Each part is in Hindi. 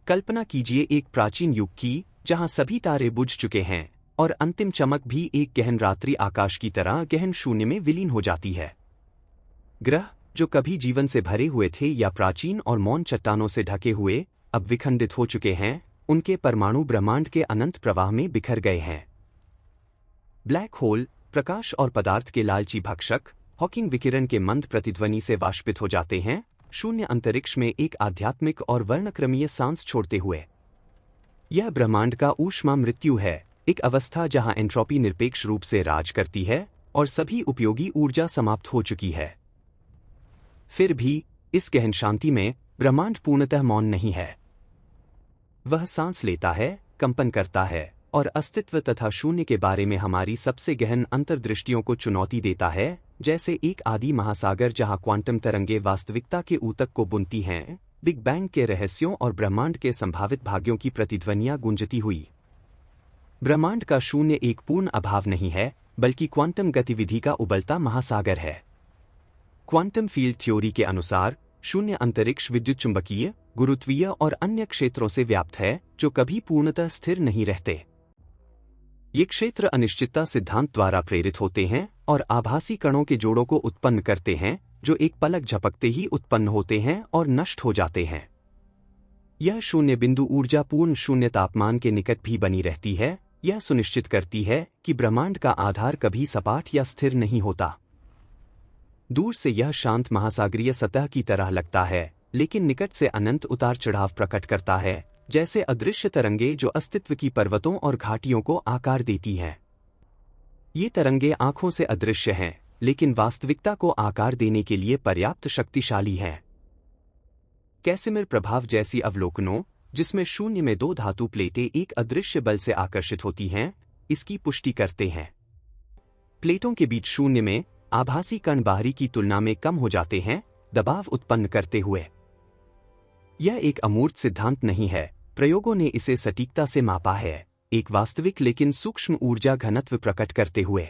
कल्पना कीजिए एक प्राचीन युग की, जहां सभी तारे बुझ चुके हैं और अंतिम चमक भी एक गहन रात्रि आकाश की तरह गहन शून्य में विलीन हो जाती है। ग्रह जो कभी जीवन से भरे हुए थे या प्राचीन और मौन चट्टानों से ढके हुए, अब विखंडित हो चुके हैं, उनके परमाणु ब्रह्मांड के अनंत प्रवाह में बिखर गए हैं। ब्लैक होल, प्रकाश और पदार्थ के लालची भक्षक, हॉकिंग विकिरण के मंद प्रतिध्वनि से वाष्पित हो जाते हैं, शून्य अंतरिक्ष में एक आध्यात्मिक और वर्णक्रमीय सांस छोड़ते हुए। यह ब्रह्मांड का ऊष्मा मृत्यु है, एक अवस्था जहां एंट्रोपी निरपेक्ष रूप से राज करती है और सभी उपयोगी ऊर्जा समाप्त हो चुकी है। फिर भी इस गहन शांति में ब्रह्मांड पूर्णतः मौन नहीं है। वह सांस लेता है, कंपन करता है और अस्तित्व तथा शून्य के बारे में हमारी सबसे गहन अंतर्दृष्टियों को चुनौती देता है, जैसे एक आदि महासागर जहां क्वांटम तरंगे वास्तविकता के ऊतक को बुनती हैं, बिग बैंग के रहस्यों और ब्रह्मांड के संभावित भाग्यों की प्रतिध्वनियां गूंजती हुई। ब्रह्मांड का शून्य एक पूर्ण अभाव नहीं है, बल्कि क्वांटम गतिविधि का उबलता महासागर है। क्वांटम फील्ड थ्योरी के अनुसार शून्य अंतरिक्ष विद्युत चुंबकीय, गुरुत्वीय और अन्य क्षेत्रों से व्याप्त है, जो कभी पूर्णतः स्थिर नहीं रहते। ये क्षेत्र अनिश्चितता सिद्धांत द्वारा प्रेरित होते हैं और आभासी कणों के जोड़ों को उत्पन्न करते हैं, जो एक पलक झपकते ही उत्पन्न होते हैं और नष्ट हो जाते हैं। यह शून्य बिंदु ऊर्जा पूर्ण शून्य तापमान के निकट भी बनी रहती है। यह सुनिश्चित करती है कि ब्रह्मांड का आधार कभी सपाट या स्थिर नहीं होता। दूर से यह शांत महासागरीय सतह की तरह लगता है, लेकिन निकट से अनंत उतार चढ़ाव प्रकट करता है, जैसे अदृश्य तरंगे जो अस्तित्व की पर्वतों और घाटियों को आकार देती हैं। ये तरंगे आंखों से अदृश्य हैं, लेकिन वास्तविकता को आकार देने के लिए पर्याप्त शक्तिशाली हैं। कैसिमिर प्रभाव जैसी अवलोकनों, जिसमें शून्य में दो धातु प्लेटें एक अदृश्य बल से आकर्षित होती हैं, इसकी पुष्टि करते हैं। प्लेटों के बीच शून्य में आभासी कण बाहरी की तुलना में कम हो जाते हैं, दबाव उत्पन्न करते हुए। यह एक अमूर्त सिद्धांत नहीं है, प्रयोगों ने इसे सटीकता से मापा है, एक वास्तविक लेकिन सूक्ष्म ऊर्जा घनत्व प्रकट करते हुए।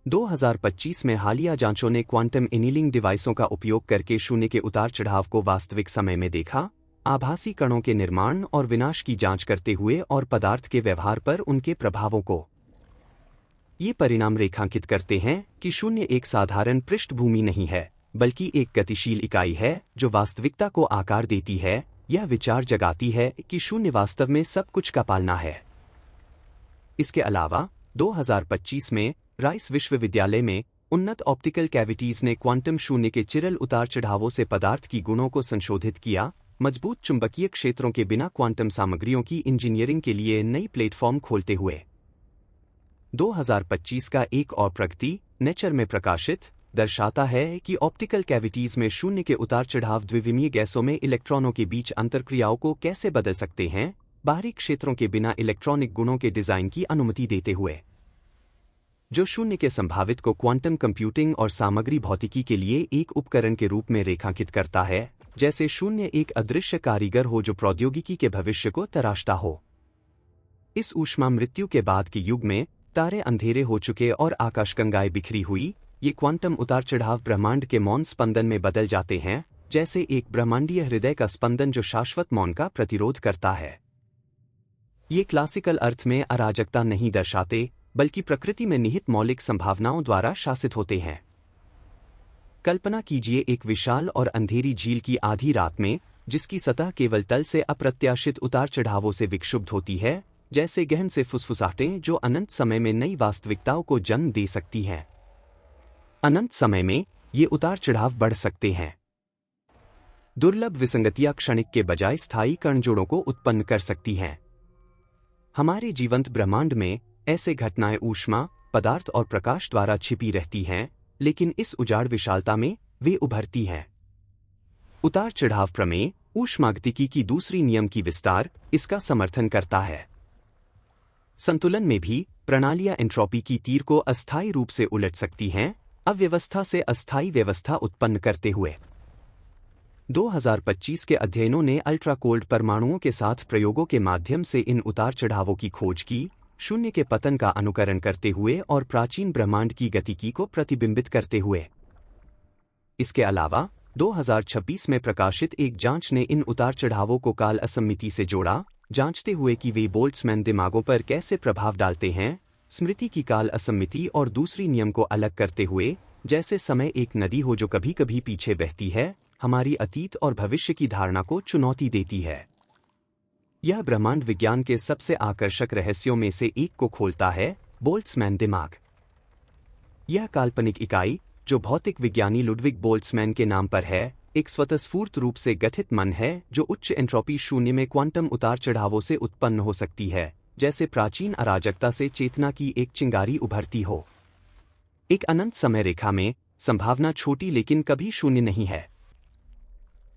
2025 में हालिया जांचों ने क्वांटम एनीलिंग डिवाइसों का उपयोग करके शून्य के उतार चढ़ाव को वास्तविक समय में देखा, आभासी कणों के निर्माण और विनाश की जांच करते हुए और पदार्थ के व्यवहार पर उनके प्रभावों को। ये परिणाम रेखांकित करते हैं कि शून्य एक साधारण पृष्ठभूमि नहीं है, बल्कि एक गतिशील इकाई है जो वास्तविकता को आकार देती है। यह विचार जगाती है कि शून्य वास्तव में सब कुछ का पालना है। इसके अलावा 2025 में राइस विश्वविद्यालय में उन्नत ऑप्टिकल कैविटीज ने क्वांटम शून्य के चिरल उतार चढ़ावों से पदार्थ की गुणों को संशोधित किया, मजबूत चुंबकीय क्षेत्रों के बिना क्वांटम सामग्रियों की इंजीनियरिंग के लिए नई प्लेटफॉर्म खोलते हुए। 2025 का एक और प्रगति नेचर में प्रकाशित दर्शाता है कि ऑप्टिकल कैविटीज में शून्य के उतार चढ़ाव द्विविमीय गैसों में इलेक्ट्रॉनों के बीच अंतरक्रियाओं को कैसे बदल सकते हैं, बाहरी क्षेत्रों के बिना इलेक्ट्रॉनिक गुणों के डिजाइन की अनुमति देते हुए, जो शून्य के संभावित को क्वांटम कंप्यूटिंग और सामग्री भौतिकी के लिए एक उपकरण के रूप में रेखांकित करता है, जैसे शून्य एक अदृश्य कारीगर हो जो प्रौद्योगिकी के भविष्य को तराशता हो। इस ऊष्मा मृत्यु के बाद के युग में तारे अंधेरे हो चुके और आकाशगंगाएं बिखरी हुई, ये क्वांटम उतार चढ़ाव ब्रह्मांड के मौन स्पंदन में बदल जाते हैं, जैसे एक ब्रह्मांडीय हृदय का स्पंदन जो शाश्वत मौन का प्रतिरोध करता है। ये क्लासिकल अर्थ में अराजकता नहीं दर्शाते, बल्कि प्रकृति में निहित मौलिक संभावनाओं द्वारा शासित होते हैं। कल्पना कीजिए एक विशाल और अंधेरी झील की आधी रात में, जिसकी सतह केवल तल से अप्रत्याशित उतार चढ़ावों से विक्षुब्ध होती है, जैसे गहन से फुसफुसाहटें जो अनंत समय में नई वास्तविकताओं को जन्म दे सकती हैं। अनंत समय में ये उतार चढ़ाव बढ़ सकते हैं। दुर्लभ विसंगतियां क्षणिक के बजाय स्थायी कणजोड़ों को उत्पन्न कर सकती हैं। हमारे जीवंत ब्रह्मांड में ऐसे घटनाएं ऊष्मा, पदार्थ और प्रकाश द्वारा छिपी रहती हैं, लेकिन इस उजाड़ विशालता में वे उभरती हैं। उतार चढ़ाव प्रमेय ऊष्मागतिकी की दूसरी नियम की विस्तार इसका समर्थन करता है। संतुलन में भी प्रणालियां एंट्रोपी की तीर को अस्थायी रूप से उलट सकती हैं, अव्यवस्था से अस्थायी व्यवस्था उत्पन्न करते हुए। 2025 के अध्ययनों ने अल्ट्राकोल्ड परमाणुओं के साथ प्रयोगों के माध्यम से इन उतार चढ़ावों की खोज की, शून्य के पतन का अनुकरण करते हुए और प्राचीन ब्रह्मांड की गतिकी को प्रतिबिंबित करते हुए। इसके अलावा 2026 में प्रकाशित एक जांच ने इन उतार चढ़ावों को काल असम्मिति से जोड़ा, जांचते हुए कि वे बोल्ट्जमैन दिमागों पर कैसे प्रभाव डालते हैं। स्मृति की काल असम्मिति और दूसरी नियम को अलग करते हुए, जैसे समय एक नदी हो जो कभी कभी पीछे बहती है, हमारी अतीत और भविष्य की धारणा को चुनौती देती है। यह ब्रह्मांड विज्ञान के सबसे आकर्षक रहस्यों में से एक को खोलता है, बोल्ट्जमैन दिमाग। यह काल्पनिक इकाई, जो भौतिक विज्ञानी लुडविग बोल्ट्जमैन के नाम पर है, एक स्वतःस्फूर्त रूप से गठित मन है जो उच्च एंट्रोपी शून्य में क्वांटम उतार चढ़ावों से उत्पन्न हो सकती है, जैसे प्राचीन अराजकता से चेतना की एक चिंगारी उभरती हो। एक अनंत समय रेखा में संभावना छोटी लेकिन कभी शून्य नहीं है।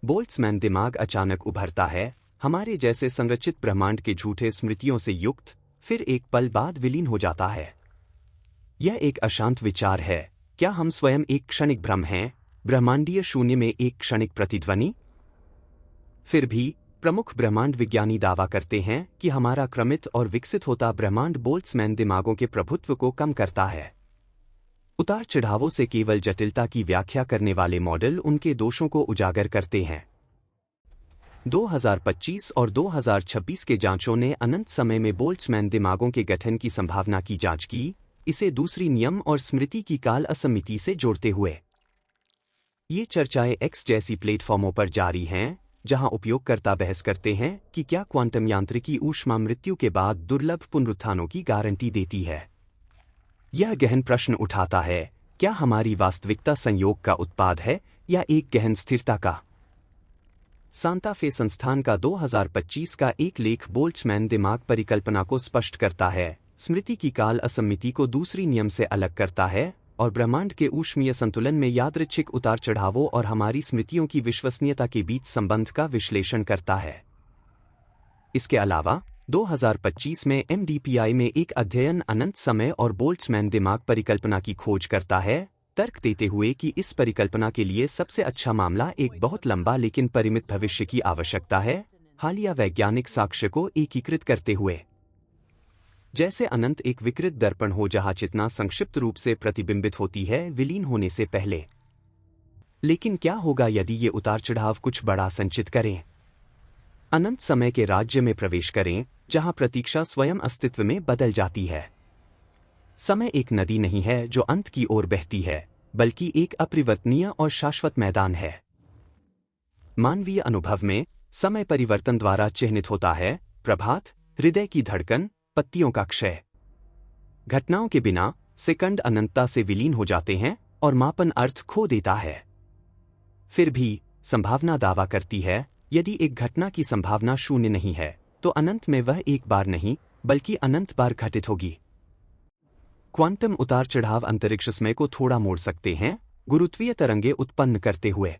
बोल्ट्जमैन दिमाग अचानक उभरता है, हमारे जैसे संरचित ब्रह्मांड के झूठे स्मृतियों से युक्त, फिर एक पल बाद विलीन हो जाता है। यह एक अशांत विचार है, क्या हम स्वयं एक क्षणिक भ्रम हैं, ब्रह्मांडीय शून्य में एक क्षणिक प्रतिध्वनि? फिर भी प्रमुख ब्रह्मांड विज्ञानी दावा करते हैं कि हमारा क्रमित और विकसित होता ब्रह्मांड बोल्ट्जमैन दिमागों के प्रभुत्व को कम करता है। उतार चढ़ावों से केवल जटिलता की व्याख्या करने वाले मॉडल उनके दोषों को उजागर करते हैं। 2025 और 2026 के जांचों ने अनंत समय में बोल्ट्जमैन दिमागों के गठन की संभावना की जांच की, इसे दूसरी नियम और स्मृति की काल असम्मिति से जोड़ते हुए। ये चर्चाएं एक्स जैसी प्लेटफॉर्मों पर जारी हैं, जहां उपयोगकर्ता बहस करते हैं कि क्या क्वांटम यांत्रिकी ऊष्मा मृत्यु के बाद दुर्लभ पुनरुत्थानों की गारंटी देती है। यह गहन प्रश्न उठाता है, क्या हमारी वास्तविकता संयोग का उत्पाद है या एक गहन स्थिरता का? सांता फे संस्थान का 2025 का एक लेख बोल्ट्जमैन दिमाग परिकल्पना को स्पष्ट करता है, स्मृति की काल असम्मिति को दूसरी नियम से अलग करता है और ब्रह्मांड के ऊष्मीय संतुलन में यादृच्छिक उतार चढ़ावों और हमारी स्मृतियों की विश्वसनीयता के बीच संबंध का विश्लेषण करता है। इसके अलावा 2025 में MDPI में एक अध्ययन अनंत समय और बोल्ट्जमैन दिमाग परिकल्पना की खोज करता है, तर्क देते हुए कि इस परिकल्पना के लिए सबसे अच्छा मामला एक बहुत लंबा लेकिन परिमित भविष्य की आवश्यकता है, हालिया वैज्ञानिक साक्ष्य को एकीकृत करते हुए। जैसे अनंत एक विकृत दर्पण हो जहां चेतना संक्षिप्त रूप से प्रतिबिंबित होती है विलीन होने से पहले। लेकिन क्या होगा यदि ये उतार चढ़ाव कुछ बड़ा संचित करें? अनंत समय के राज्य में प्रवेश करें, जहां प्रतीक्षा स्वयं अस्तित्व में बदल जाती है। समय एक नदी नहीं है जो अंत की ओर बहती है, बल्कि एक अपरिवर्तनीय और शाश्वत मैदान है। मानवीय अनुभव में समय परिवर्तन द्वारा चिह्नित होता है, प्रभात, हृदय की धड़कन, पत्तियों का क्षय। घटनाओं के बिना सेकंड अनंतता से विलीन हो जाते हैं और मापन अर्थ खो देता है। फिर भी संभावना दावा करती है, यदि एक घटना की संभावना शून्य नहीं है, तो अनंत में वह एक बार नहीं, बल्कि अनंत बार घटित होगी। क्वांटम उतार चढ़ाव अंतरिक्ष समय को थोड़ा मोड़ सकते हैं, गुरुत्वीय तरंगे उत्पन्न करते हुए,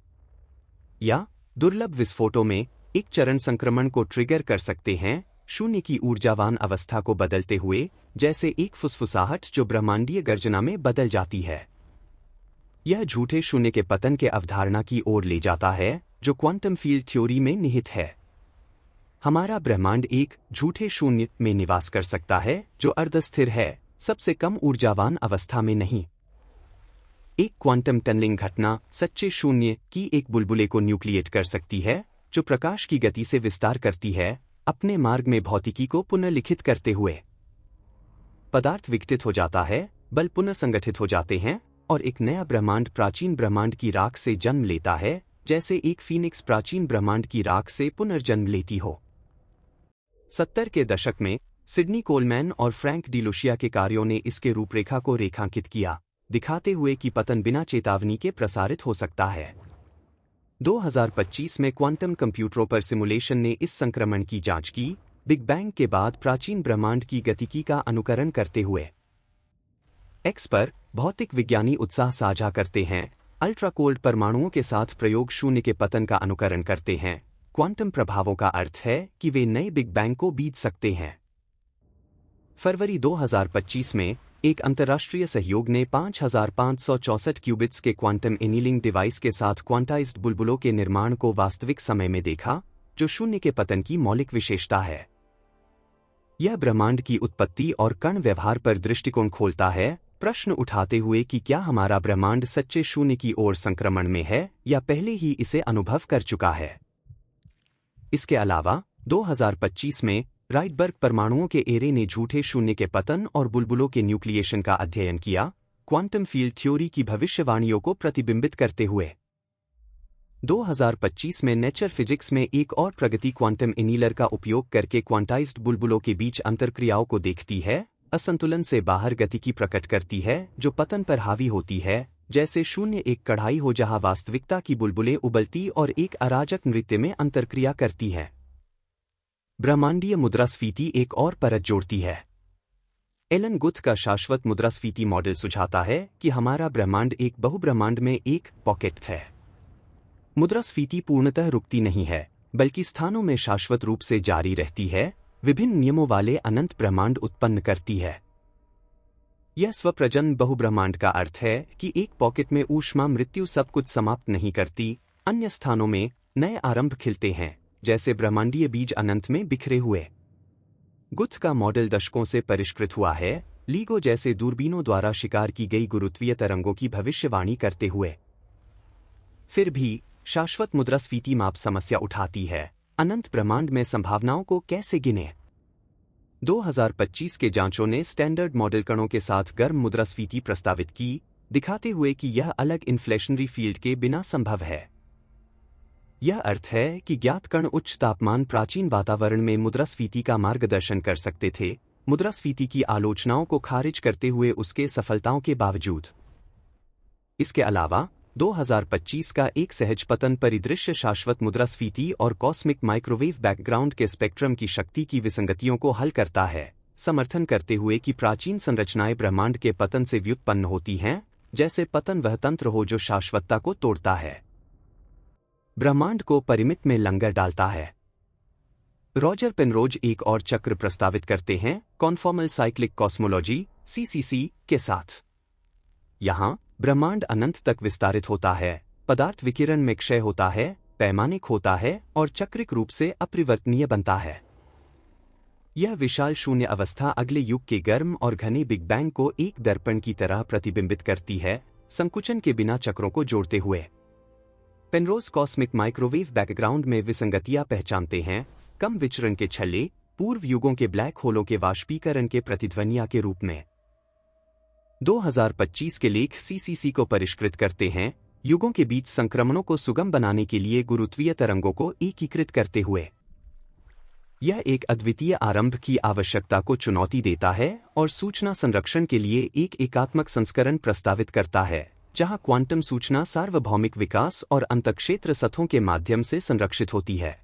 या दुर्लभ विस्फोटों में एक चरण संक्रमण को ट्रिगर कर सकते हैं, शून्य की ऊर्जावान अवस्था को बदलते हुए, जैसे एक फुसफुसाहट जो ब्रह्मांडीय गर्जना में बदल जाती है। यह झूठे शून्य के पतन के अवधारणा की ओर ले जाता है, जो क्वांटम फील्ड थ्योरी में निहित है। हमारा ब्रह्मांड एक झूठे शून्य में निवास कर सकता है जो अर्धस्थिर है, सबसे कम ऊर्जावान अवस्था में नहीं। एक क्वांटम टनलिंग घटना सच्चे शून्य की एक बुलबुले को न्यूक्लिएट कर सकती है, जो प्रकाश की गति से विस्तार करती है, अपने मार्ग में भौतिकी को पुनर्लिखित करते हुए। पदार्थ विघटित हो जाता है, बल पुनर्संगठित हो जाते हैं और एक नया ब्रह्मांड प्राचीन ब्रह्मांड की राख से जन्म लेता है, जैसे एक फीनिक्स प्राचीन ब्रह्मांड की राख से पुनर्जन्म लेती हो। 70 के दशक में सिडनी कोलमैन और फ्रैंक डिलुशिया के कार्यों ने इसके रूपरेखा को रेखांकित किया, दिखाते हुए कि पतन बिना चेतावनी के प्रसारित हो सकता है। 2025 में क्वांटम कंप्यूटरों पर सिमुलेशन ने इस संक्रमण की जांच की, बिग बैंग के बाद प्राचीन ब्रह्मांड की गतिकी का अनुकरण करते हुए। एक्स पर भौतिक विज्ञानी उत्साह साझा करते हैं, अल्ट्रा कोल्ड परमाणुओं के साथ प्रयोग शून्य के पतन का अनुकरण करते हैं। क्वांटम प्रभावों का अर्थ है कि वे नए बिग बैंग को बीत सकते हैं। फरवरी 2025 में एक अंतर्राष्ट्रीय सहयोग ने 5564 क्यूबिट्स के क्वांटम एनीलिंग डिवाइस के साथ क्वांटाइज्ड बुलबुलों के निर्माण को वास्तविक समय में देखा, जो शून्य के पतन की मौलिक विशेषता है। यह ब्रह्मांड की उत्पत्ति और कण व्यवहार पर दृष्टिकोण खोलता है, प्रश्न उठाते हुए कि क्या हमारा ब्रह्मांड सच्चे शून्य की ओर संक्रमण में है या पहले ही इसे अनुभव कर चुका है। इसके अलावा 2025 में राइटबर्ग परमाणुओं के एरे ने झूठे शून्य के पतन और बुलबुलों के न्यूक्लिएशन का अध्ययन किया, क्वांटम फील्ड थ्योरी की भविष्यवाणियों को प्रतिबिंबित करते हुए। 2025 में नेचर फिजिक्स में एक और प्रगति क्वांटम इनीलर का उपयोग करके क्वांटाइज्ड बुलबुलों के बीच अंतरक्रियाओं को देखती है, असंतुलन से बाहर गतिकी प्रकट करती है जो पतन पर हावी होती है, जैसे शून्य एक कढ़ाई हो जहां वास्तविकता की बुलबुलें उबलती और एक अराजक नृत्य में अंतरक्रिया करती हैं। ब्रह्मांडीय मुद्रास्फीति एक और परत जोड़ती है। एलन गुथ का शाश्वत मुद्रास्फीति मॉडल सुझाता है कि हमारा ब्रह्मांड एक बहुब्रह्मांड में एक पॉकेट है। मुद्रास्फीति पूर्णतः रुकती नहीं है, बल्कि स्थानों में शाश्वत रूप से जारी रहती है, विभिन्न नियमों वाले अनंत ब्रह्मांड उत्पन्न करती है। यह स्वप्रजन बहुब्रह्मांड का अर्थ है कि एक पॉकेट में ऊष्मा मृत्यु सब कुछ समाप्त नहीं करती, अन्य स्थानों में नए आरंभ खिलते हैं, जैसे ब्रह्मांडीय बीज अनंत में बिखरे हुए। गुथ का मॉडल दशकों से परिष्कृत हुआ है, लीगो जैसे दूरबीनों द्वारा शिकार की गई गुरुत्वीय तरंगों की भविष्यवाणी करते हुए। फिर भी शाश्वत मुद्रास्फीति माप समस्या उठाती है, अनंत ब्रह्मांड में संभावनाओं को कैसे गिने। 2025 के जांचों ने स्टैंडर्ड मॉडल कणों के साथ गर्म मुद्रास्फीति प्रस्तावित की, दिखाते हुए कि यह अलग इन्फ्लेशनरी फील्ड के बिना संभव है। यह अर्थ है कि ज्ञात कण उच्च तापमान प्राचीन वातावरण में मुद्रास्फीति का मार्गदर्शन कर सकते थे, मुद्रास्फीति की आलोचनाओं को खारिज करते हुए उसके सफलताओं के बावजूद। इसके अलावा 2025 का एक सहज पतन परिदृश्य शाश्वत मुद्रास्फीति और कॉस्मिक माइक्रोवेव बैकग्राउंड के स्पेक्ट्रम की शक्ति की विसंगतियों को हल करता है, समर्थन करते हुए कि प्राचीन संरचनाएं ब्रह्मांड के पतन से व्युत्पन्न होती हैं, जैसे पतन वह तंत्र हो जो शाश्वतता को तोड़ता है, ब्रह्मांड को परिमित में लंगर डालता है। रॉजर पेनरोज एक और चक्र प्रस्तावित करते हैं, कॉन्फॉर्मल साइक्लिक कॉस्मोलॉजी (CCC) के साथ। यहां ब्रह्मांड अनंत तक विस्तारित होता है, पदार्थ विकिरण में क्षय होता है, पैमानिक होता है और चक्रिक रूप से अपरिवर्तनीय बनता है। यह विशाल शून्य अवस्था अगले युग के गर्म और घने बिग बैंग को एक दर्पण की तरह प्रतिबिंबित करती है, संकुचन के बिना चक्रों को जोड़ते हुए। पेनरोज कॉस्मिक माइक्रोवेव बैकग्राउंड में विसंगतियां पहचानते हैं, कम विचरण के छल्ले, पूर्व युगों के ब्लैक होलों के वाष्पीकरण के प्रतिध्वनिया के रूप में। 2025 के लेख CCC को परिष्कृत करते हैं, युगों के बीच संक्रमणों को सुगम बनाने के लिए गुरुत्वीय तरंगों को एकीकृत करते हुए। यह एक अद्वितीय आरंभ की आवश्यकता को चुनौती देता है और सूचना संरक्षण के लिए एक एकात्मक संस्करण प्रस्तावित करता है, जहां क्वांटम सूचना सार्वभौमिक विकास और अंतःक्षेत्र सतहों के माध्यम से संरक्षित होती है।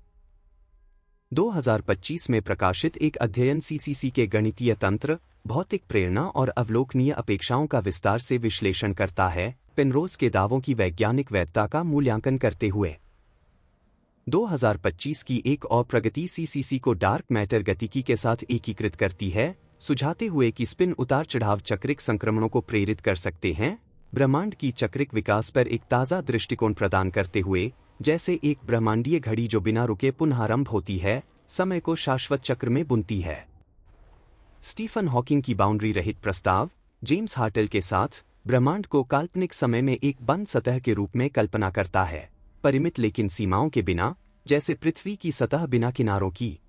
2025 में प्रकाशित एक अध्ययन CCC के गणितीय तंत्र, भौतिक प्रेरणा और अवलोकनीय अपेक्षाओं का विस्तार से विश्लेषण करता है, पेनरोज के दावों की वैज्ञानिक वैधता का मूल्यांकन करते हुए। 2025 की एक और प्रगति CCC को डार्क मैटर गतिकी के साथ एकीकृत करती है, सुझाते हुए कि स्पिन उतार चढ़ाव चक्रिक संक्रमणों को प्रेरित कर सकते हैं, ब्रह्मांड की चक्रिक विकास पर एक ताज़ा दृष्टिकोण प्रदान करते हुए, जैसे एक ब्रह्मांडीय घड़ी जो बिना रुके पुनरारंभ होती है, समय को शाश्वत चक्र में बुनती है। स्टीफन हॉकिंग की बाउंड्री रहित प्रस्ताव, जेम्स हार्टल के साथ, ब्रह्मांड को काल्पनिक समय में एक बंद सतह के रूप में कल्पना करता है, परिमित लेकिन सीमाओं के बिना, जैसे पृथ्वी की सतह बिना किनारों की।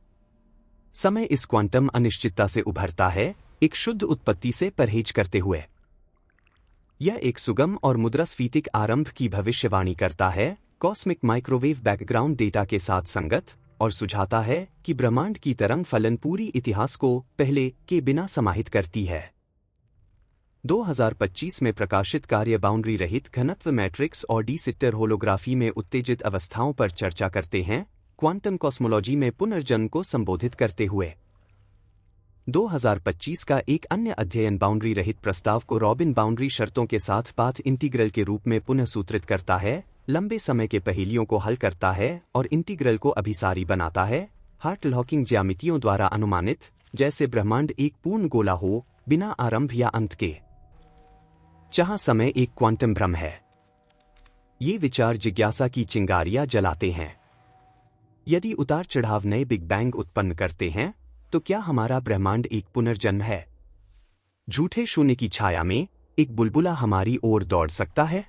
समय इस क्वांटम अनिश्चितता से उभरता है, एक शुद्ध उत्पत्ति से परहेज करते हुए। यह एक सुगम और मुद्रास्फीतिक आरंभ की भविष्यवाणी करता है, कॉस्मिक माइक्रोवेव बैकग्राउंड डेटा के साथ संगत, और सुझाता है कि ब्रह्मांड की तरंग फलन पूरी इतिहास को पहले के बिना समाहित करती है। 2025 में प्रकाशित कार्य बाउंड्री रहित घनत्व मैट्रिक्स और डी सिट्टर होलोग्राफी में उत्तेजित अवस्थाओं पर चर्चा करते हैं, क्वांटम कॉस्मोलॉजी में पुनर्जन्म को संबोधित करते हुए। 2025 का एक अन्य अध्ययन बाउंड्री रहित प्रस्ताव को रॉबिन बाउंड्री शर्तों के साथ पाथ इंटीग्रल के रूप में पुनः सूत्रित करता है, लंबे समय के पहेलियों को हल करता है और इंटीग्रल को अभिसारी बनाता है, हार्टल हॉकिंग ज्यामितियों द्वारा अनुमानित, जैसे ब्रह्मांड एक पूर्ण गोला हो, बिना आरंभ या अंत के, जहां समय एक क्वांटम भ्रम है। ये विचार जिज्ञासा की चिंगारियां जलाते हैं। यदि उतार चढ़ाव नए बिग बैंग उत्पन्न करते हैं, तो क्या हमारा ब्रह्मांड एक पुनर्जन्म है? झूठे शून्य की छाया में एक बुलबुला हमारी ओर दौड़ सकता है?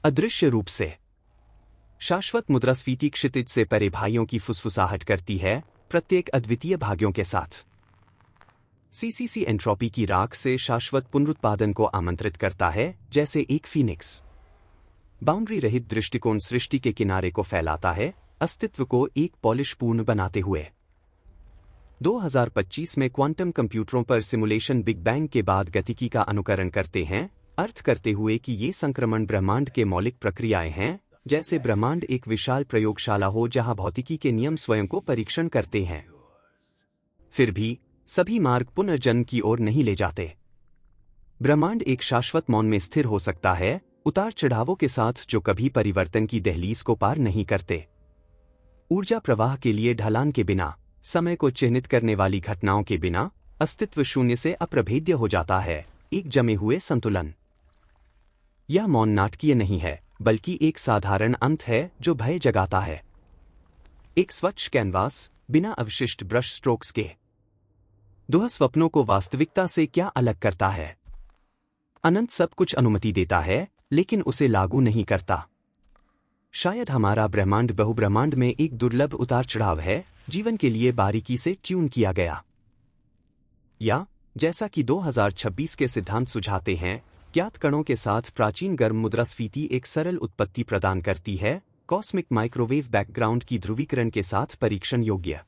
अदृश्य रूप से। शाश्वत मुद्रास्फीति क्षितिज से परे भाइयों की फुसफुसाहट करती है, प्रत्येक अद्वितीय भाग्यों के साथ। सीसीसी एंट्रोपी की राख से शाश्वत पुनरुत्पादन को आमंत्रित करता है, जैसे एक फीनिक्स। बाउंड्री रहित दृष्टिकोण सृष्टि के किनारे को फैलाता है, अस्तित्व को एक पॉलिशपूर्ण बनाते हुए। 2025 में क्वांटम कंप्यूटरों पर सिमुलेशन बिग बैंग के बाद गतिकी का अनुकरण करते हैं, अर्थ करते हुए कि ये संक्रमण ब्रह्मांड के मौलिक प्रक्रियाएं हैं, जैसे ब्रह्मांड एक विशाल प्रयोगशाला हो जहां भौतिकी के नियम स्वयं को परीक्षण करते हैं। फिर भी सभी मार्ग पुनर्जन्म की ओर नहीं ले जाते। ब्रह्मांड एक शाश्वत मौन में स्थिर हो सकता है, उतार चढ़ावों के साथ जो कभी परिवर्तन की दहलीज को पार नहीं करते। ऊर्जा प्रवाह के लिए ढलान के बिना, समय को चिह्नित करने वाली घटनाओं के बिना, अस्तित्व शून्य से अप्रभेद्य हो जाता है, एक जमे हुए संतुलन। यह मौन नाटकीय नहीं है, बल्कि एक साधारण अंत है जो भय जगाता है। एक स्वच्छ कैनवास, बिना अवशिष्ट ब्रश स्ट्रोक्स के। दुह स्वप्नों को वास्तविकता से क्या अलग करता है? अनंत सब कुछ अनुमति देता है, लेकिन उसे लागू नहीं करता। शायद हमारा ब्रह्मांड बहुब्रह्मांड में एक दुर्लभ उतार चढ़ाव है, जीवन के लिए बारीकी से ट्यून किया गया। या जैसा कि 2026 के सिद्धांत सुझाते हैं, ज्ञात कणों के साथ प्राचीन गर्म मुद्रास्फीति एक सरल उत्पत्ति प्रदान करती है, कॉस्मिक माइक्रोवेव बैकग्राउंड की ध्रुवीकरण के साथ परीक्षण योग्य।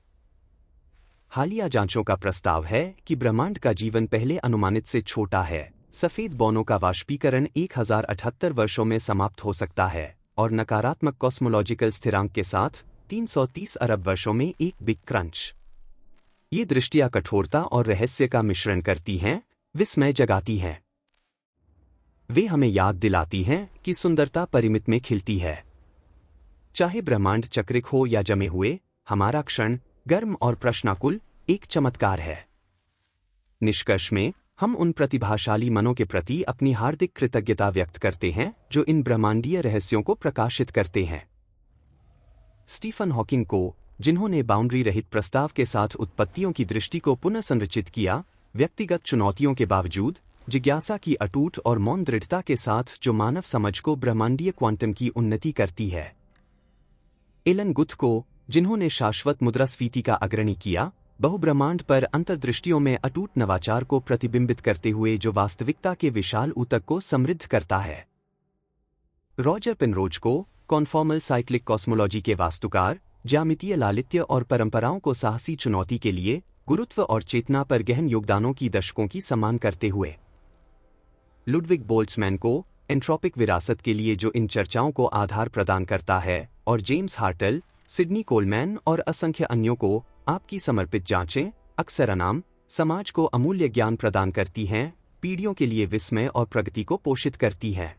हालिया जांचों का प्रस्ताव है कि ब्रह्मांड का जीवन पहले अनुमानित से छोटा है, सफेद बौनों का वाष्पीकरण 1078 वर्षों में समाप्त हो सकता है, और नकारात्मक कॉस्मोलॉजिकल स्थिरांक के साथ 330 अरब वर्षों में एक बिग क्रंच। ये दृष्टियां कठोरता और रहस्य का मिश्रण करती हैं, विस्मय जगाती हैं। वे हमें याद दिलाती हैं कि सुंदरता परिमित में खिलती है। चाहे ब्रह्मांड चक्रिक हो या जमे हुए, हमारा क्षण, गर्म और प्रश्नाकुल, एक चमत्कार है। निष्कर्ष में, हम उन प्रतिभाशाली मनों के प्रति अपनी हार्दिक कृतज्ञता व्यक्त करते हैं जो इन ब्रह्मांडीय रहस्यों को प्रकाशित करते हैं। स्टीफन हॉकिंग को, जिन्होंने बाउंड्री रहित प्रस्ताव के साथ उत्पत्तियों की दृष्टि को पुनः संरचित किया, व्यक्तिगत चुनौतियों के बावजूद, जिज्ञासा की अटूट और मौन दृढ़ता के साथ जो मानव समझ को ब्रह्मांडीय क्वांटम की उन्नति करती है। एलन गुथ को, जिन्होंने शाश्वत मुद्रास्फीति का अग्रणी किया, बहुब्रह्मांड पर अंतर्दृष्टियों में अटूट नवाचार को प्रतिबिंबित करते हुए जो वास्तविकता के विशाल ऊतक को समृद्ध करता है। रॉजर पेनरोज को, कॉन्फॉर्मल साइक्लिक कॉस्मोलॉजी के वास्तुकार, ज्यामितीय लालित्य और परंपराओं को साहसी चुनौती के लिए, गुरुत्व और चेतना पर गहन योगदानों की दशकों की सम्मान करते हुए। लुडविग बोल्ट्जमैन को, एंट्रोपिक विरासत के लिए जो इन चर्चाओं को आधार प्रदान करता है, और जेम्स हार्टल, सिडनी कोलमैन और असंख्य अन्यों को, आपकी समर्पित जांचें, अक्सर अनाम, समाज को अमूल्य ज्ञान प्रदान करती हैं, पीढ़ियों के लिए विस्मय और प्रगति को पोषित करती हैं।